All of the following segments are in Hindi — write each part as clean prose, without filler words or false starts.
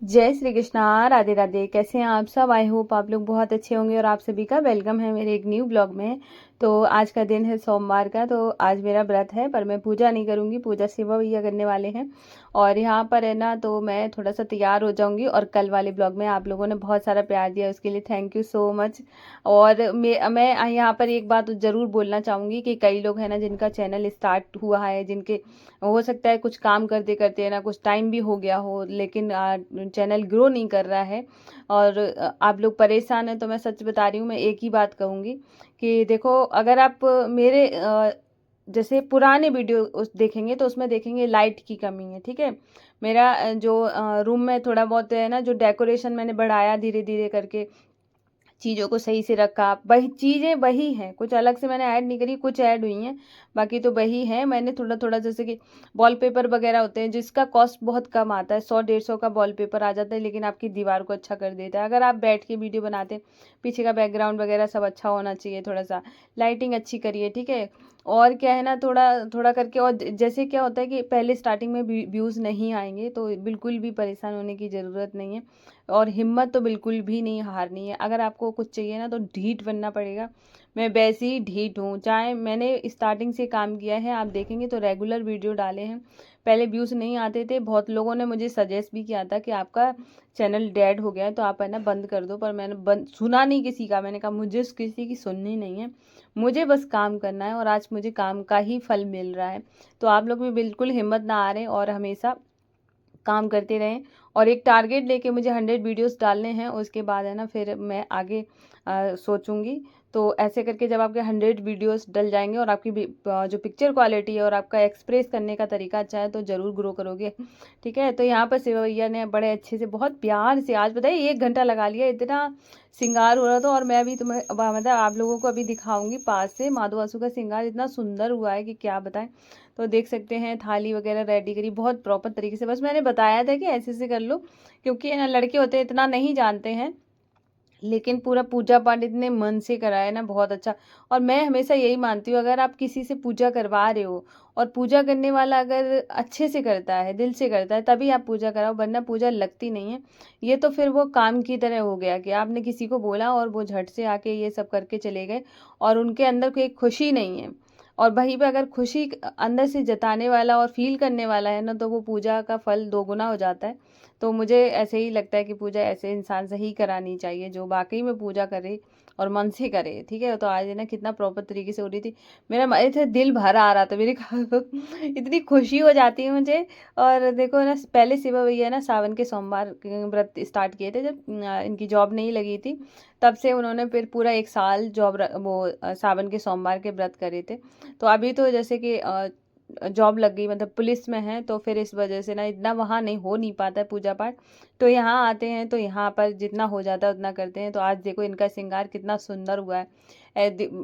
जय श्री कृष्णा, राधे राधे। कैसे हैं आप सब? आई होप आप लोग बहुत अच्छे होंगे और आप सभी का वेलकम है मेरे एक न्यू ब्लॉग में। तो आज का दिन है सोमवार का, तो आज मेरा व्रत है पर मैं पूजा नहीं करूंगी, पूजा शिवा भैया करने वाले हैं। और यहाँ पर है ना, तो मैं थोड़ा सा तैयार हो जाऊंगी। और कल वाले ब्लॉग में आप लोगों ने बहुत सारा प्यार दिया, उसके लिए थैंक यू सो मच। और मैं यहाँ पर एक बात ज़रूर बोलना चाहूँगी कि कई लोग हैं ना जिनका चैनल स्टार्ट हुआ है, जिनके हो सकता है कुछ काम करते करते है ना कुछ टाइम भी हो गया हो, लेकिन चैनल ग्रो नहीं कर रहा है और आप लोग परेशान हैं। तो मैं सच बता रही हूँ, मैं एक ही बात कहूँगी कि देखो, अगर आप मेरे जैसे पुराने वीडियो देखेंगे तो उसमें देखेंगे लाइट की कमी है। ठीक है, मेरा जो रूम में थोड़ा बहुत है ना, जो डेकोरेशन मैंने बढ़ाया धीरे धीरे करके, चीज़ों को सही से रखा, वही चीज़ें वही हैं, कुछ अलग से मैंने ऐड नहीं करी, कुछ ऐड हुई हैं, बाकी तो वही है। मैंने थोड़ा थोड़ा जैसे कि वॉलपेपर वगैरह होते हैं जिसका कॉस्ट बहुत कम आता है, 100-150 का वॉलपेपर आ जाता है, लेकिन आपकी दीवार को अच्छा कर देता है। अगर आप बैठ के वीडियो बनाते हैं, पीछे का बैकग्राउंड वगैरह सब अच्छा होना चाहिए, थोड़ा सा लाइटिंग अच्छी करिए। ठीक है, और क्या है ना, थोड़ा थोड़ा करके। और जैसे क्या होता है कि पहले स्टार्टिंग में व्यूज़ नहीं आएंगे तो बिल्कुल भी परेशान होने की ज़रूरत नहीं है, और हिम्मत तो बिल्कुल भी नहीं हारनी है। अगर आपको कुछ चाहिए ना तो ढीठ बनना पड़ेगा। मैं वैसी ही ढीठ हूँ, चाहे मैंने स्टार्टिंग से काम किया है, आप देखेंगे तो रेगुलर वीडियो डाले हैं। पहले व्यूज़ नहीं आते थे, बहुत लोगों ने मुझे सजेस्ट भी किया था कि आपका चैनल डेड हो गया है तो आप है ना बंद कर दो, पर मैंने बंद सुना नहीं किसी का। मैंने कहा मुझे किसी की सुननी नहीं है, मुझे बस काम करना है, और आज मुझे काम का ही फल मिल रहा है। तो आप लोग भी बिल्कुल हिम्मत ना हारें और हमेशा काम करते रहें। और एक टारगेट लेके मुझे 100 वीडियोस डालने हैं, उसके बाद है ना फिर मैं आगे सोचूंगी। तो ऐसे करके जब आपके 100 वीडियोस डल जाएंगे और आपकी जो पिक्चर क्वालिटी है और आपका एक्सप्रेस करने का तरीका अच्छा है तो ज़रूर ग्रो करोगे। ठीक है, तो यहाँ पर शिवा भैया ने बड़े अच्छे से, बहुत प्यार से, आज बताइए 1 घंटा लगा लिया, इतना श्रृंगार हो रहा था। और मैं अभी तुम्हें मतलब आप लोगों को अभी दिखाऊंगी पास से, माधो वासु का श्रृंगार इतना सुंदर हुआ है कि क्या बताएं। तो देख सकते हैं थाली वगैरह रेडी करी बहुत प्रॉपर तरीके से, बस मैंने बताया था कि ऐसे ऐसे कर लो, क्योंकि ना लड़के होते हैं इतना नहीं जानते हैं, लेकिन पूरा पूजा पाठ इतने मन से कराया ना, बहुत अच्छा। और मैं हमेशा यही मानती हूँ, अगर आप किसी से पूजा करवा रहे हो और पूजा करने वाला अगर अच्छे से करता है, दिल से करता है, तभी आप पूजा कराओ, वरना पूजा लगती नहीं है। ये तो फिर वो काम की तरह हो गया कि आपने किसी को बोला और वो झट से आके ये सब करके चले गए, और उनके अंदर कोई खुशी नहीं है। और वहीं पे अगर खुशी अंदर से जताने वाला और फील करने वाला है ना, तो वो पूजा का फल दोगुना हो जाता है। तो मुझे ऐसे ही लगता है कि पूजा ऐसे इंसान से ही करानी चाहिए जो वाकई में पूजा करे और मन से करे। ठीक है, तो आज है ना कितना प्रॉपर तरीके से हो रही थी, मेरा ऐसे दिल भर आ रहा था मेरे इतनी खुशी हो जाती है मुझे। और देखो ना, पहले शिवा भैया ना सावन के सोमवार के व्रत स्टार्ट किए थे जब इनकी जॉब नहीं लगी थी, तब से उन्होंने फिर पूरा 1 साल सावन के सोमवार के व्रत करे थे। तो अभी तो जैसे कि जॉब लग गई, मतलब पुलिस में है, तो फिर इस वजह से ना इतना वहाँ नहीं हो नहीं पाता है पूजा पाठ। तो यहाँ आते हैं तो यहाँ पर जितना हो जाता है उतना करते हैं। तो आज देखो इनका श्रृंगार कितना सुंदर हुआ है,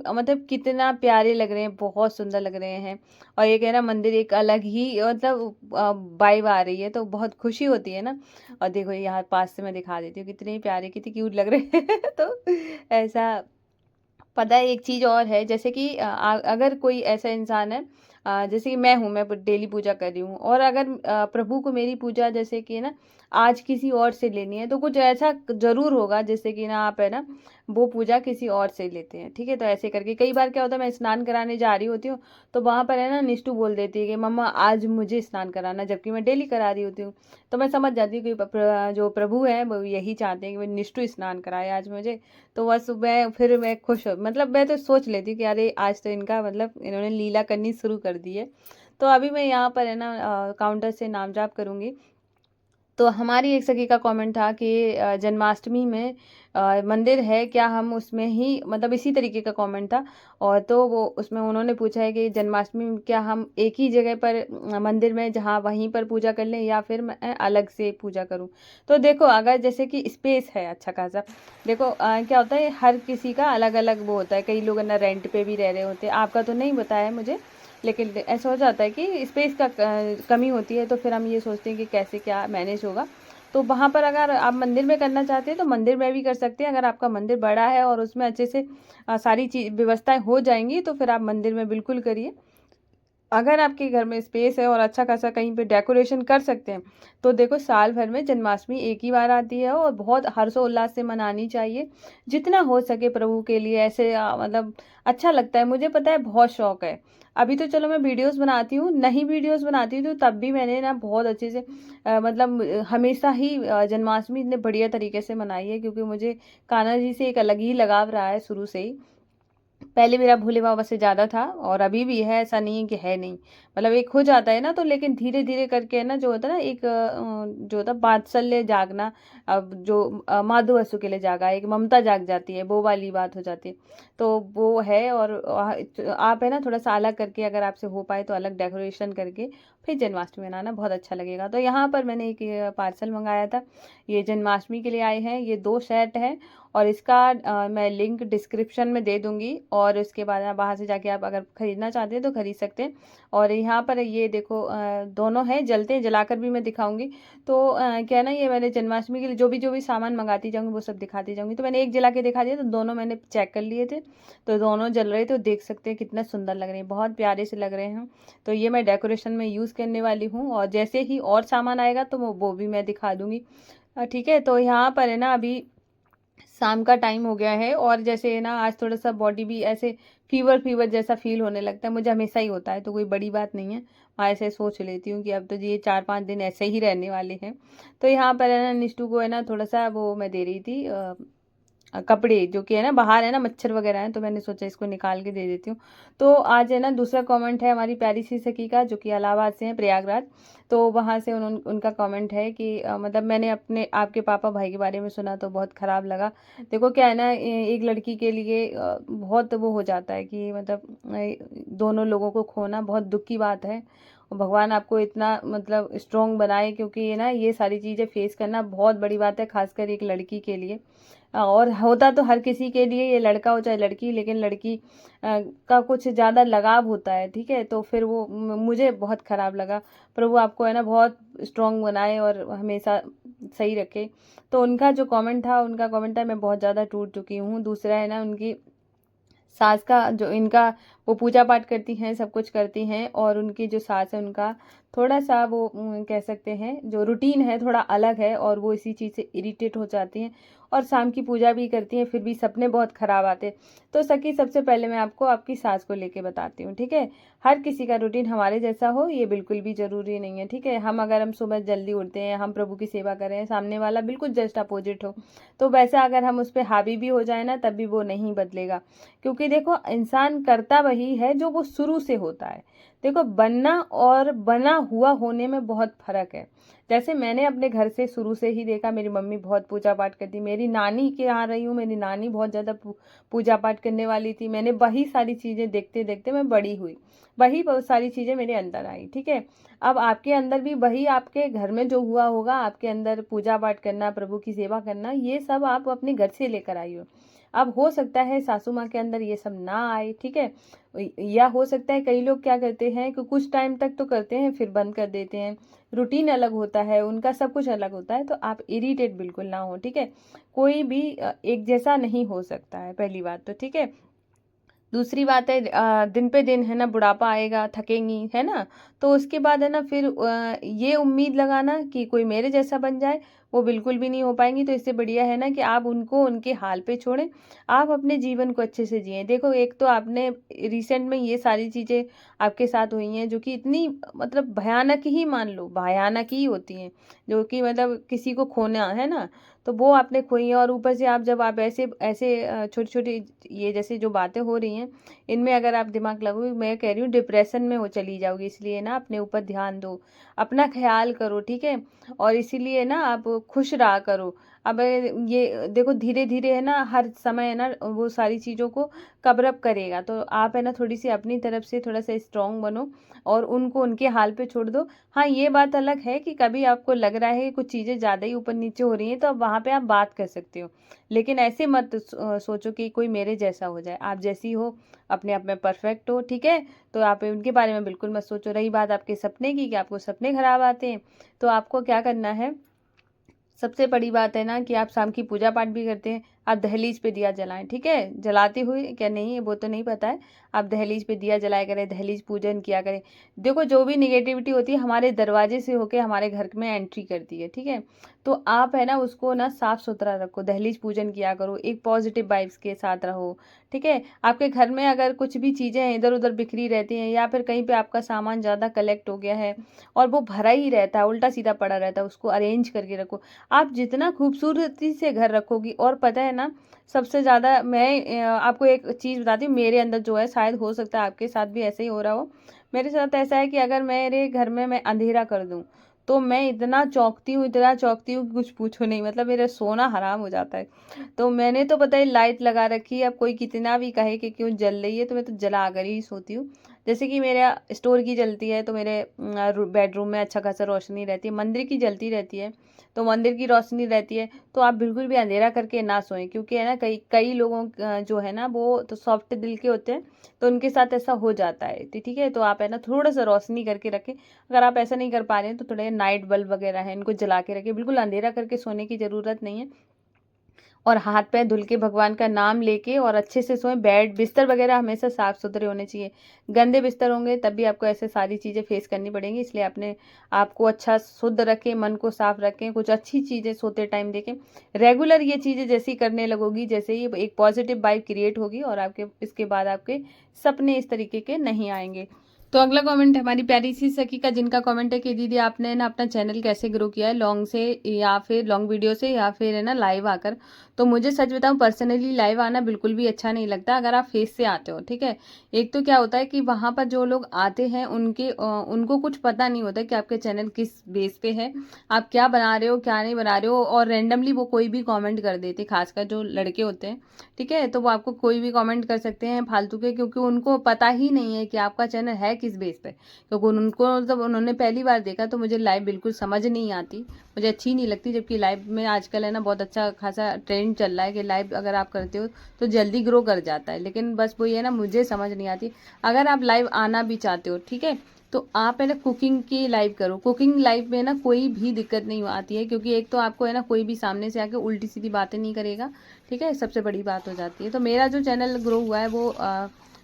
मतलब कितना प्यारे लग रहे हैं, बहुत सुंदर लग रहे हैं। और ये कह रहा मंदिर एक अलग ही मतलब वाइब आ रही है, तो बहुत खुशी होती है ना। और देखो यहाँ पास से मैं दिखा देती हूँ, कितने प्यारे कितने क्यूट लग रहे हैं तो ऐसा। पता है एक चीज़ और है, जैसे कि अगर कोई ऐसा इंसान है, जैसे कि मैं हूँ, मैं डेली पूजा कर रही हूँ, और अगर प्रभु को मेरी पूजा जैसे कि ना आज किसी और से लेनी है, तो कुछ ऐसा ज़रूर होगा जैसे कि ना आप है ना वो पूजा किसी और से लेते हैं। ठीक है, तो ऐसे करके कई बार क्या होता है, मैं स्नान कराने जा रही होती हूँ तो वहाँ पर है ना निष्ठू बोल देती है कि मम्मा आज मुझे स्नान कराना, जबकि मैं डेली करा रही होती हूँ। तो मैं समझ जाती हूँ कि जो प्रभु है वो यही चाहते हैं कि वो निष्ठू स्नान कराए आज मुझे। तो बस मैं फिर मैं खुश हो, मतलब मैं तो सोच लेती हूँ कि अरे आज तो इनका मतलब इन्होंने लीला करनी शुरू कर दी है। तो अभी मैं यहाँ पर है ना काउंटर से नाम जाप करूँगी। तो हमारी एक सखी का कमेंट था कि जन्माष्टमी में मंदिर है क्या, हम उसमें ही, मतलब इसी तरीके का कमेंट था। और तो वो उसमें उन्होंने पूछा है कि जन्माष्टमी में क्या हम एक ही जगह पर मंदिर में जहाँ वहीं पर पूजा कर लें या फिर मैं अलग से पूजा करूँ। तो देखो अगर जैसे कि स्पेस है अच्छा खासा, देखो क्या होता है हर किसी का अलग अलग वो होता है, कई लोग ना रेंट पे भी रह रहे होते हैं, आपका तो नहीं बताया मुझे, लेकिन ऐसा हो जाता है कि स्पेस का कमी होती है, तो फिर हम ये सोचते हैं कि कैसे क्या मैनेज होगा। तो वहाँ पर अगर आप मंदिर में करना चाहते हैं तो मंदिर में भी कर सकते हैं, अगर आपका मंदिर बड़ा है और उसमें अच्छे से सारी चीज व्यवस्थाएं हो जाएंगी तो फिर आप मंदिर में बिल्कुल करिए। अगर आपके घर में स्पेस है और अच्छा खासा कहीं पे डेकोरेशन कर सकते हैं, तो देखो साल भर में जन्माष्टमी एक ही बार आती है और बहुत हर्षोल्लास से मनानी चाहिए। जितना हो सके प्रभु के लिए ऐसे मतलब अच्छा लगता है। मुझे पता है बहुत शौक है। अभी तो चलो मैं वीडियोस बनाती हूँ, नहीं वीडियोस बनाती हूँ तो तब भी मैंने ना बहुत अच्छे से मतलब हमेशा ही जन्माष्टमी इतने बढ़िया तरीके से मनाई है, क्योंकि मुझे कान्हा जी से एक अलग ही लगाव रहा है शुरू से ही। पहले मेरा भोले बाबा से ज़्यादा था और अभी भी है, ऐसा नहीं है कि है नहीं। मतलब एक हो जाता है ना, तो लेकिन धीरे धीरे करके है ना, जो होता है ना एक जो होता है वात्सल्य जागना। अब जो माधो वसु के लिए जागा, एक ममता जाग जाती है, वो वाली बात हो जाती है। तो वो है। और आप है ना थोड़ा सा अलग करके, अगर आपसे हो पाए तो अलग डेकोरेशन करके फिर जन्माष्टमी मनाना बहुत अच्छा लगेगा। तो यहाँ पर मैंने एक पार्सल मंगाया था, ये जन्माष्टमी के लिए आए हैं। ये 2 सेट हैं और इसका मैं लिंक डिस्क्रिप्शन में दे दूंगी, और उसके बाद आप वहाँ से जाके आप अगर खरीदना चाहते हैं तो खरीद सकते हैं। और यहाँ पर ये देखो दोनों हैं, जलते हैं, जलाकर भी मैं दिखाऊंगी। तो क्या है ना, ये मैंने जन्माष्टमी के लिए जो भी सामान मंगाती जाऊंगी वो सब दिखाती जाऊंगी। तो मैंने एक जला के दिखा दिया, तो दोनों मैंने चेक कर लिए थे, तो दोनों जल रहे थे। तो देख सकते हैं कितना सुंदर लग रहे हैं, बहुत प्यारे से लग रहे हैं। तो ये मैं डेकोरेशन में यूज़ करने वाली हूँ, और जैसे ही और सामान आएगा तो वो भी मैं दिखा दूंगी। ठीक है। तो यहाँ पर है ना अभी शाम का टाइम हो गया है, और जैसे है ना आज थोड़ा सा बॉडी भी ऐसे फीवर फीवर जैसा फील होने लगता है। मुझे हमेशा ही होता है, तो कोई बड़ी बात नहीं है। मैं ऐसे सोच लेती हूँ कि अब तो ये 4-5 दिन ऐसे ही रहने वाले हैं। तो यहाँ पर है ना निष्ठू को है ना थोड़ा सा वो मैं दे रही थी कपड़े, जो कि है ना बाहर है ना मच्छर वगैरह हैं, तो मैंने सोचा इसको निकाल के दे देती हूँ। तो आज है ना दूसरा कमेंट है हमारी प्यारी सी सखी का, जो कि इलाहाबाद से है, प्रयागराज। तो वहाँ से उनका कमेंट है कि मतलब मैंने अपने आपके पापा भाई के बारे में सुना तो बहुत ख़राब लगा। देखो क्या है ना, एक लड़की के लिए बहुत वो हो जाता है कि मतलब दोनों लोगों को खोना बहुत दुख की बात है। और भगवान आपको इतना मतलब स्ट्रोंग बनाए, क्योंकि ये ना ये सारी चीज़ें फेस करना बहुत बड़ी बात है, खासकर एक लड़की के लिए। और होता तो हर किसी के लिए, ये लड़का हो चाहे लड़की, लेकिन लड़की का कुछ ज़्यादा लगाव होता है। ठीक है। तो फिर वो मुझे बहुत ख़राब लगा। प्रभु आपको है ना बहुत स्ट्रांग बनाए और हमेशा सही रखे। तो उनका कमेंट था, मैं बहुत ज़्यादा टूट चुकी हूँ। दूसरा है ना उनकी सास का, जो इनका वो पूजा पाठ करती हैं, सब कुछ करती हैं, और उनकी जो सास है उनका थोड़ा सा वो कह सकते हैं जो रूटीन है थोड़ा अलग है, और वो इसी चीज़ से इरिटेट हो जाती हैं। और शाम की पूजा भी करती हैं, फिर भी सपने बहुत ख़राब आते हैं। तो सखी सबसे पहले मैं आपको आपकी सास को लेके बताती हूँ। ठीक है। हर किसी का रूटीन हमारे जैसा हो ये बिल्कुल भी ज़रूरी नहीं है। ठीक है। हम सुबह जल्दी उठते हैं, हम प्रभु की सेवा कर रहे हैं, सामने वाला बिल्कुल जस्ट अपोजिट हो, तो वैसा अगर हम उस पर हावी भी हो जाए ना, तब भी वो नहीं बदलेगा। क्योंकि देखो इंसान करता वही है जो वो शुरू से होता है। देखो बनना और बना हुआ होने में बहुत फर्क है। जैसे मैंने अपने घर से शुरू से ही देखा, मेरी मम्मी बहुत पूजा पाठ करती, मेरी नानी के यहाँ रही हूँ, मेरी नानी बहुत ज़्यादा पूजा पाठ करने वाली थी। मैंने वही सारी चीज़ें देखते देखते मैं बड़ी हुई, वही बहुत सारी चीज़ें मेरे अंदर आई। ठीक है। अब आपके अंदर भी वही, आपके घर में जो हुआ होगा, आपके अंदर पूजा पाठ करना, प्रभु की सेवा करना, ये सब आप अपने घर से लेकर आई हो। अब हो सकता है सासू माँ के अंदर ये सब ना आए। ठीक है। या हो सकता है कई लोग क्या करते हैं कि कुछ टाइम तक तो करते हैं फिर बंद कर देते हैं। रूटीन अलग होता है उनका, सब कुछ अलग होता है। तो आप इरिटेट बिल्कुल ना हो। ठीक है। कोई भी एक जैसा नहीं हो सकता है, पहली बात तो। ठीक है। दूसरी बात है दिन पे दिन है ना बुढ़ापा आएगा, थकेंगी, है ना। तो उसके बाद है ना फिर ये उम्मीद लगाना कि कोई मेरे जैसा बन जाए, वो बिल्कुल भी नहीं हो पाएंगी। तो इससे बढ़िया है ना कि आप उनको उनके हाल पे छोड़ें, आप अपने जीवन को अच्छे से जिएं। देखो एक तो आपने रिसेंट में ये सारी चीज़ें आपके साथ हुई हैं जो कि इतनी मतलब भयानक ही, मान लो भयानक ही होती हैं, जो कि मतलब किसी को खोना है ना, तो वो आपने खोई है। और ऊपर से आप जब आप ऐसे ऐसे छोटी छोटी ये जैसे जो बातें हो रही हैं, इनमें अगर आप दिमाग लगाओगे, मैं कह रही हूँ डिप्रेशन में हो चली जाओगी। इसलिए ना अपने ऊपर ध्यान दो, अपना ख्याल करो। ठीक है। और इसीलिए ना आप खुश रहा करो। अब ये देखो धीरे धीरे है ना, हर समय है ना वो सारी चीज़ों को कवर अप करेगा। तो आप है ना थोड़ी सी अपनी तरफ से थोड़ा सा स्ट्रांग बनो, और उनको उनके हाल पे छोड़ दो। हाँ ये बात अलग है कि कभी आपको लग रहा है कि कुछ चीज़ें ज़्यादा ही ऊपर नीचे हो रही हैं, तो अब वहाँ पे आप बात कर सकते हो। लेकिन ऐसे मत सोचो कि कोई मेरे जैसा हो जाए। आप जैसी हो, अपने आप में परफेक्ट हो। ठीक है। तो आप उनके बारे में बिल्कुल मत सोचो। रही बात आपके सपने की कि आपको सपने खराब आते हैं, तो आपको क्या करना है, सबसे बड़ी बात है ना कि आप शाम की पूजा पाठ भी करते हैं, आप दहलीज पे दिया जलाएं, ठीक है। जलाते हुए क्या नहीं, वो तो नहीं पता है। आप दहलीज पे दिया जलाया करें, दहलीज पूजन किया करें। देखो जो भी निगेटिविटी होती है हमारे दरवाजे से होके हमारे घर में एंट्री करती है, ठीक है। तो आप है ना उसको ना साफ सुथरा रखो, दहलीज पूजन किया करो, एक पॉजिटिव वाइब्स के साथ रहो, ठीक है। आपके घर में अगर कुछ भी चीज़ें इधर उधर बिखरी रहती हैं या फिर कहीं पे आपका सामान ज़्यादा कलेक्ट हो गया है और वो भरा ही रहता है, उल्टा सीधा पड़ा रहता है, उसको अरेंज करके रखो। आप जितना खूबसूरती से घर रखोगी, और पता है ना सबसे ज़्यादा मैं आपको एक चीज़ बताती हूँ, मेरे अंदर जो है, शायद हो सकता है आपके साथ भी ऐसे ही हो रहा हो। मेरे साथ ऐसा है कि अगर मेरे घर में मैं अंधेरा कर दूँ तो मैं इतना चौंकती हूँ, इतना चौंकती हूँ कि कुछ पूछो नहीं, मतलब मेरा सोना हराम हो जाता है। तो मैंने तो पता है लाइट लगा रखी है, अब कोई कितना भी कहे कि क्यों जल रही है तो मैं तो जला कर ही सोती हूँ। जैसे कि मेरा स्टोर की जलती है तो मेरे बेडरूम में अच्छा खासा रोशनी रहती है, मंदिर की जलती रहती है तो मंदिर की रोशनी रहती है। तो आप बिल्कुल भी अंधेरा करके ना सोएं, क्योंकि है ना कई कई लोगों जो है ना वो तो सॉफ्ट दिल के होते हैं, तो उनके साथ ऐसा हो जाता है। तो ठीक है, तो आप है ना थोड़ा सा रोशनी करके रखें। अगर आप ऐसा नहीं कर पा रहे हैं तो थोड़े नाइट बल्ब वगैरह है इनको जला के रखें, बिल्कुल अंधेरा करके सोने की ज़रूरत नहीं है। और हाथ पैर धुल के भगवान का नाम लेके और अच्छे से सोएं। बेड बिस्तर वगैरह हमेशा साफ़ सुथरे होने चाहिए। गंदे बिस्तर होंगे तब भी आपको ऐसे सारी चीज़ें फेस करनी पड़ेंगी, इसलिए अपने आपको अच्छा शुद्ध रखें, मन को साफ रखें, कुछ अच्छी चीज़ें सोते टाइम देखें। रेगुलर ये चीज़ें जैसी करने लगोगी, जैसे ही एक पॉजिटिव वाइब क्रिएट होगी और आपके इसके बाद आपके सपने इस तरीके के नहीं आएंगे। तो अगला कमेंट हमारी प्यारी सी सखी का, जिनका कमेंट है कि दीदी आपने ना अपना चैनल कैसे ग्रो किया है, लॉन्ग से या फिर लॉन्ग वीडियो से या फिर है ना लाइव आकर। तो मुझे सच बताऊं, पर्सनली लाइव आना बिल्कुल भी अच्छा नहीं लगता अगर आप फेस से आते हो, ठीक है। एक तो क्या होता है कि वहाँ पर जो लोग आते हैं उनको कुछ पता नहीं होता कि आपके चैनल किस बेस पे है, आप क्या बना रहे हो क्या नहीं बना रहे हो, और रेंडमली वो कोई भी कॉमेंट कर देते, खासकर जो लड़के होते हैं, ठीक है। तो वो आपको कोई भी कमेंट कर सकते हैं फालतू के, क्योंकि उनको पता ही नहीं है कि आपका चैनल है किस बेस पे। क्योंकि उनको जब उन्होंने पहली बार देखा तो मुझे लाइव बिल्कुल समझ नहीं आती, मुझे अच्छी नहीं लगती। जबकि लाइव में आजकल है ना बहुत अच्छा खासा ट्रेंड चल रहा है कि लाइव अगर आप करते हो तो जल्दी ग्रो कर जाता है, लेकिन बस वो ये ना मुझे समझ नहीं आती। अगर आप लाइव आना भी चाहते हो, ठीक है, तो आप है ना कुकिंग की लाइव करो। कुकिंग लाइव में ना कोई भी दिक्कत नहीं आती है, क्योंकि एक तो आपको है ना कोई भी सामने से आके उल्टी सीधी बातें नहीं करेगा, ठीक है, सबसे बड़ी बात हो जाती है। तो मेरा जो चैनल ग्रो हुआ है वो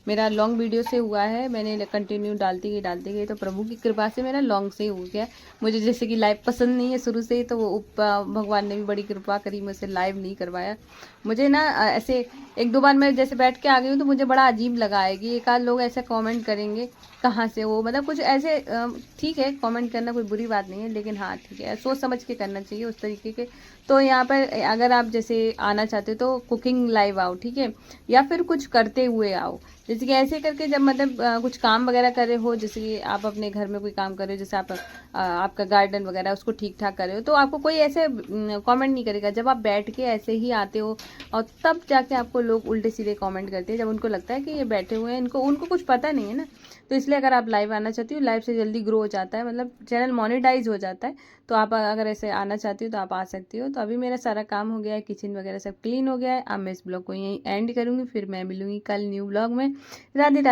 मेरा लॉन्ग वीडियो से हुआ है, मैंने कंटिन्यू डालती गई तो प्रभु की कृपा से मेरा लॉन्ग से ही हो गया। मुझे जैसे कि लाइव पसंद नहीं है शुरू से ही, तो वो भगवान ने भी बड़ी कृपा करी, मुझसे लाइव नहीं करवाया। मुझे ना ऐसे एक दो बार मैं जैसे बैठ के आ गई हूँ तो मुझे बड़ा अजीब लगा है कि एक आध लोग ऐसा कमेंट करेंगे कहाँ से वो, मतलब कुछ ऐसे ठीक है कमेंट करना कोई बुरी बात नहीं है, लेकिन हाँ ठीक है सोच समझ के करना चाहिए उस तरीके के। तो यहाँ पर अगर आप जैसे आना चाहते हो तो कुकिंग लाइव आओ, ठीक है, या फिर कुछ करते हुए आओ। जैसे कि ऐसे करके जब मतलब कुछ काम वगैरह कर रहे हो, जैसे कि आप अपने घर में कोई काम कर रहे हो, जैसे आप आपका गार्डन वगैरह उसको ठीक ठाक कर रहे हो, तो आपको कोई ऐसे कमेंट नहीं करेगा। जब आप बैठ के ऐसे ही आते हो और तब जाके आपको लोग उल्टे सीधे कमेंट करते हैं, जब उनको लगता है कि ये बैठे हुए हैं, उनको कुछ पता नहीं है ना। तो इसलिए अगर आप लाइव आना चाहती हो, लाइव से जल्दी ग्रो हो जाता है, मतलब चैनल मोनेटाइज हो जाता है। तो आप अगर ऐसे आना चाहती हो तो आप आ सकती हो। तो अभी मेरा सारा काम हो गया है, किचन वगैरह सब क्लीन हो गया है। अब मैं इस ब्लॉग को यहीं एंड करूँगी, फिर मैं मिलूँगी कल न्यू ब्लॉग में। राधे राधे।